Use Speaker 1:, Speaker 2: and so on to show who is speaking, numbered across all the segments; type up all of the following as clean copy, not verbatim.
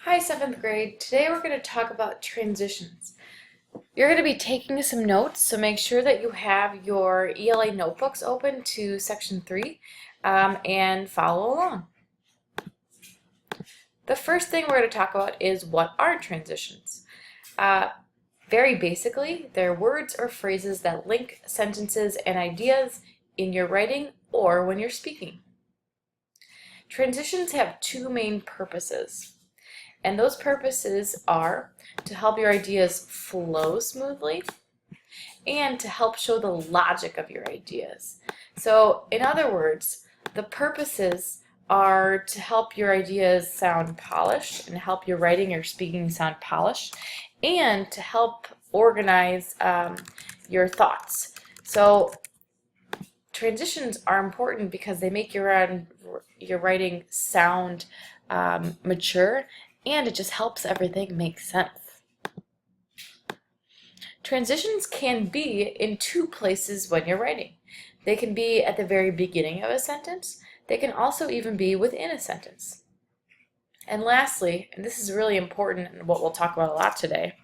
Speaker 1: Hi, 7th grade. Today we're going to talk about transitions. You're going to be taking some notes, so make sure that you have your ELA notebooks open to section 3 and follow along. The first thing we're going to talk about is what are transitions. Very basically, they're words or phrases that link sentences and ideas in your writing or when you're speaking. Transitions have two main purposes. And those purposes are to help your ideas flow smoothly and to help show the logic of your ideas. So, in other words, the purposes are to help your ideas sound polished and help your writing or speaking sound polished and to help organize your thoughts. So, transitions are important because they make your writing sound mature, and it just helps everything make sense. Transitions can be in two places when you're writing. They can be at the very beginning of a sentence. They can also even be within a sentence. And lastly, and this is really important and what we'll talk about a lot today,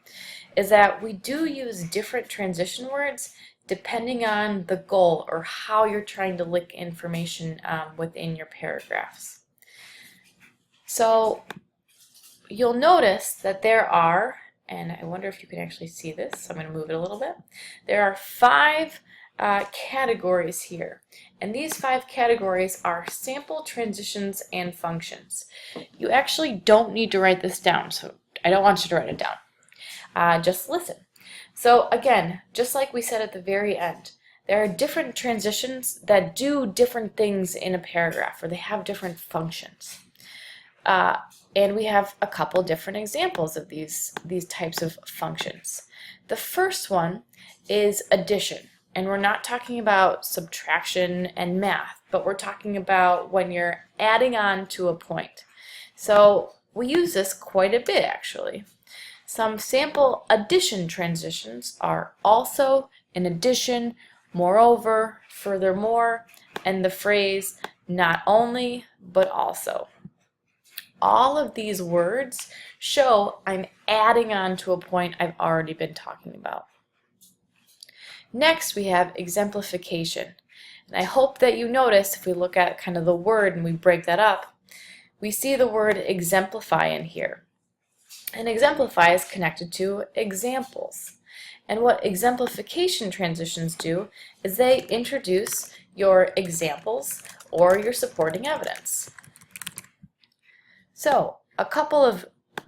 Speaker 1: is that we do use different transition words depending on the goal or how you're trying to link information within your paragraphs. So you'll notice that there are, and I wonder if you can actually see this, so I'm going to move it a little bit. There are 5 categories here, and these 5 categories are sample, transitions, and functions. You actually don't need to write this down, so I don't want you to write it down. Just listen. So again, just like we said at the very end, there are different transitions that do different things in a paragraph, or they have different functions. And we have a couple different examples of these types of functions. The first one is addition, and we're not talking about subtraction and math, but we're talking about when you're adding on to a point. So we use this quite a bit, actually. Some sample addition transitions are also, in addition, moreover, furthermore, and the phrase not only, but also. All of these words show I'm adding on to a point I've already been talking about. Next, we have exemplification. And I hope that you notice, if we look at kind of the word and we break that up, we see the word exemplify in here. And exemplify is connected to examples. And what exemplification transitions do is they introduce your examples or your supporting evidence. So, a couple of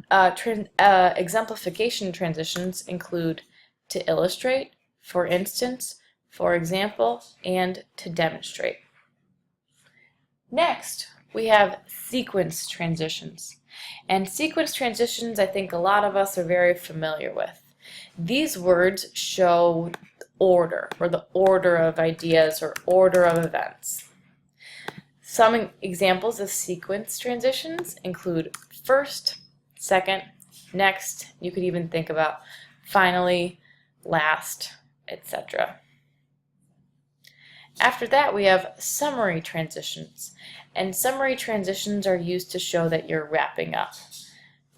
Speaker 1: exemplification transitions include to illustrate, for instance, for example, and to demonstrate. Next, we have sequence transitions. And sequence transitions, I think a lot of us are very familiar with. These words show order, or the order of ideas or order of events. Some examples of sequence transitions include first, second, next. You could even think about finally, last, etc. After that, we have summary transitions, and summary transitions are used to show that you're wrapping up.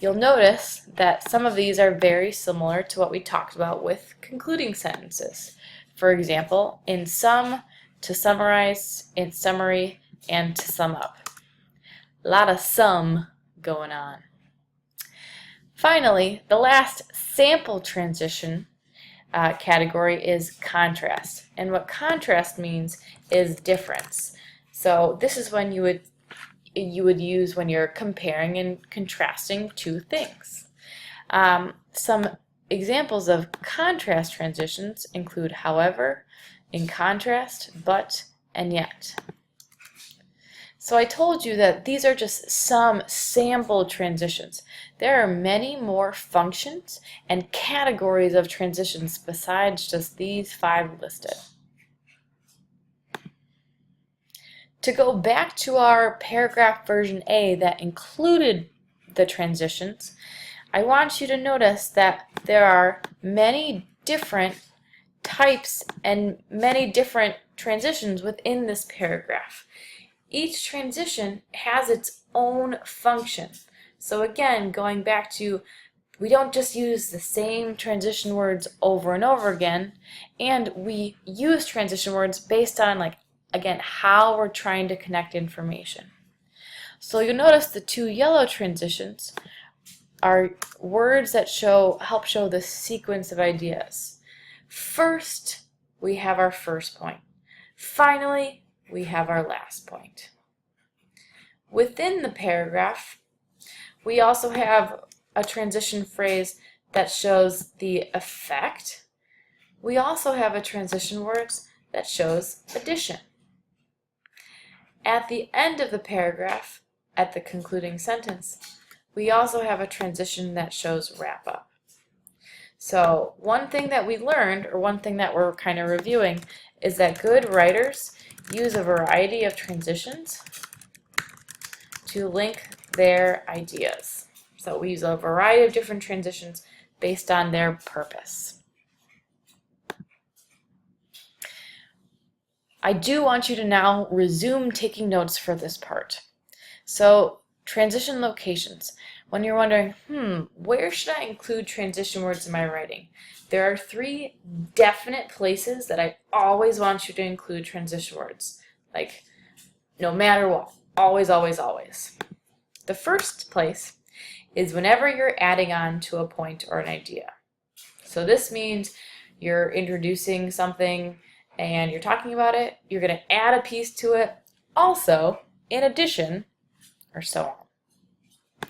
Speaker 1: You'll notice that some of these are very similar to what we talked about with concluding sentences. For example, in sum, to summarize, in summary, and to sum up. A lot of sum going on. Finally, the last sample transition category is contrast. And what contrast means is difference. So this is when you would use when you're comparing and contrasting two things. Some examples of contrast transitions include however, in contrast, but, and yet. So I told you that these are just some sample transitions. There are many more functions and categories of transitions besides just these 5 listed. To go back to our paragraph version A that included the transitions, I want you to notice that there are many different types and many different transitions within this paragraph. Each transition has its own function. So again, going back to, we don't just use the same transition words over and over again, and we use transition words based on, like, again, how we're trying to connect information. So you'll notice the two yellow transitions are words that help show the sequence of ideas. First, we have our first point. Finally, we have our last point. Within the paragraph, we also have a transition phrase that shows the effect. We also have a transition words that shows addition. At the end of the paragraph, at the concluding sentence, we also have a transition that shows wrap up. So one thing that we learned, or one thing that we're kind of reviewing, is that good writers use a variety of transitions to link their ideas. So we use a variety of different transitions based on their purpose. I do want you to now resume taking notes for this part. So transition locations. When you're wondering, where should I include transition words in my writing? There are 3 definite places that I always want you to include transition words. Like, no matter what, always, always, always. The first place is whenever you're adding on to a point or an idea. So this means you're introducing something and you're talking about it, you're going to add a piece to it, also, in addition, or so on.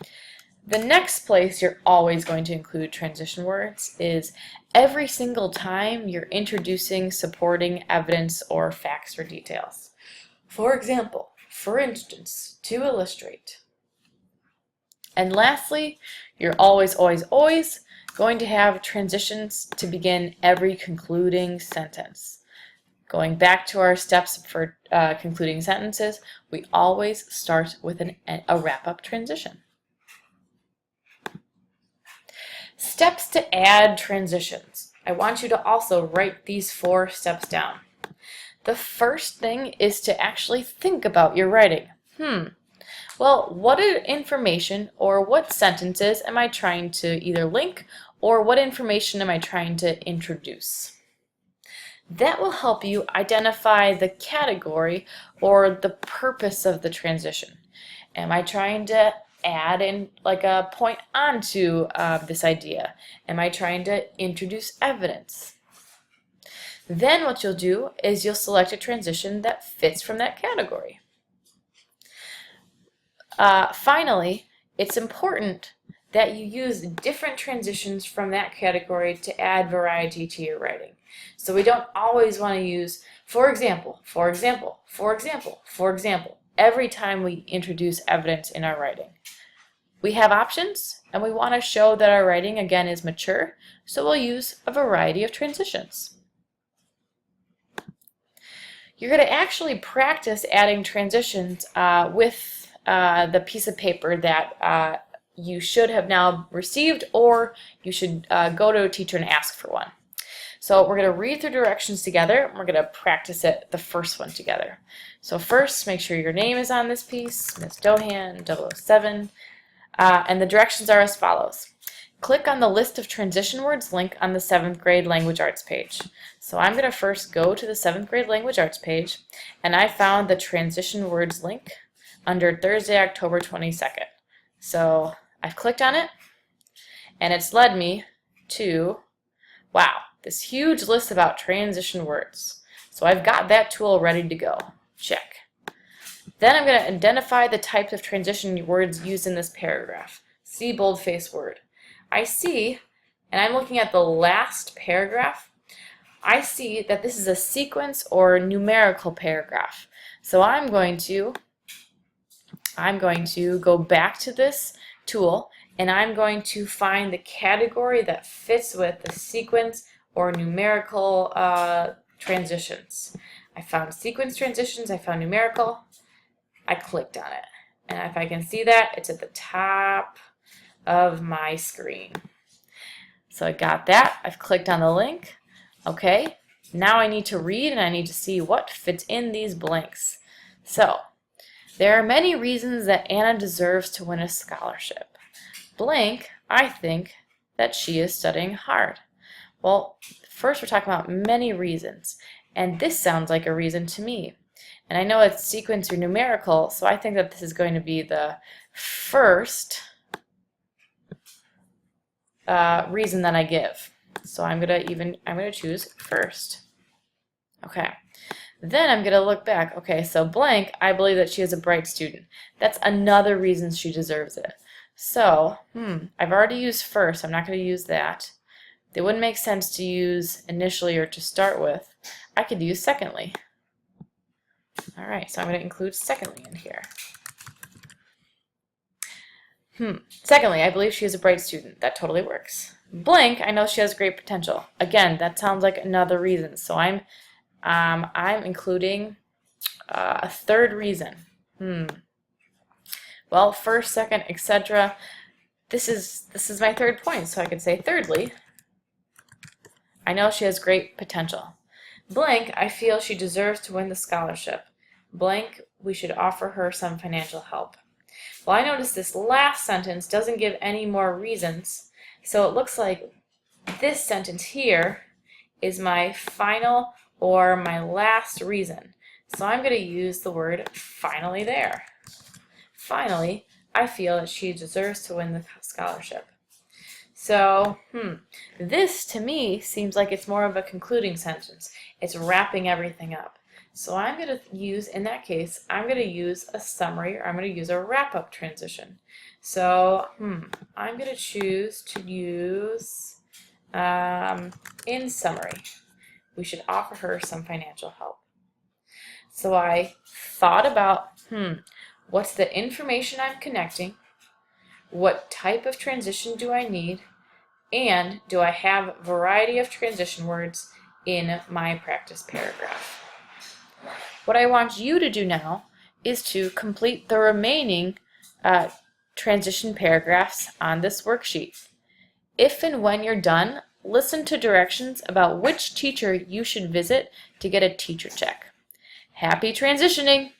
Speaker 1: The next place you're always going to include transition words is every single time you're introducing supporting evidence or facts or details. For example, for instance, to illustrate. And lastly, you're always, always, always going to have transitions to begin every concluding sentence. Going back to our steps for concluding sentences, we always start with a wrap-up transition. Steps to add transitions. I want you to also write these 4 steps down. The first thing is to actually think about your writing. Well, what information or what sentences am I trying to either link, or what information am I trying to introduce? That will help you identify the category or the purpose of the transition. Am I trying to add in like a point onto this idea? Am I trying to introduce evidence? Then what you'll do is you'll select a transition that fits from that category. Finally, it's important that you use different transitions from that category to add variety to your writing. So we don't always want to use, for example, for example, for example, for example, every time we introduce evidence in our writing. We have options, and we want to show that our writing, again, is mature, so we'll use a variety of transitions. You're going to actually practice adding transitions with the piece of paper that you should have now received, or you should go to a teacher and ask for one. So we're going to read through directions together, and we're going to practice it, the first one together. So first, make sure your name is on this piece, Ms. Dohan, 007, and the directions are as follows. Click on the list of transition words link on the 7th grade language arts page. So I'm going to first go to the 7th grade language arts page, and I found the transition words link under Thursday, October 22nd. So I've clicked on it, and it's led me to, wow, this huge list about transition words. So I've got that tool ready to go. Check. Then I'm going to identify the types of transition words used in this paragraph. See boldface word. I see, and I'm looking at the last paragraph, I see that this is a sequence or numerical paragraph. So I'm going to go back to this tool, and I'm going to find the category that fits with the sequence or numerical transitions. I found sequence transitions, I found numerical, I clicked on it. And if I can see that, it's at the top of my screen. So I got that, I've clicked on the link. Okay, now I need to read and I need to see what fits in these blanks. So, there are many reasons that Anna deserves to win a scholarship. Blank, I think that she is studying hard. Well, first we're talking about many reasons, and this sounds like a reason to me. And I know it's sequence or numerical, so I think that this is going to be the first reason that I give. So I'm gonna choose first. Okay. Then I'm gonna look back. Okay, so blank, I believe that she is a bright student. That's another reason she deserves it. So, I've already used first. I'm not gonna use that. It wouldn't make sense to use initially or to start with. I could use secondly. All right, so I'm going to include secondly in here. Secondly, I believe she is a bright student. That totally works. Blank, I know she has great potential. Again, that sounds like another reason. So I'm including a third reason. Well, first, second, etc. This is my third point. So I could say thirdly, I know she has great potential. Blank, I feel she deserves to win the scholarship. Blank, we should offer her some financial help. Well, I notice this last sentence doesn't give any more reasons, so it looks like this sentence here is my final or my last reason. So I'm going to use the word finally there. Finally, I feel that she deserves to win the scholarship. So, this to me seems like it's more of a concluding sentence. It's wrapping everything up. So I'm going to use, in that case, I'm going to use a summary, or I'm going to use a wrap-up transition. So, I'm going to choose to use, in summary, we should offer her some financial help. So I thought about, what's the information I'm connecting? What type of transition do I need? And do I have a variety of transition words in my practice paragraph? What I want you to do now is to complete the remaining transition paragraphs on this worksheet. If and when you're done, listen to directions about which teacher you should visit to get a teacher check. Happy transitioning!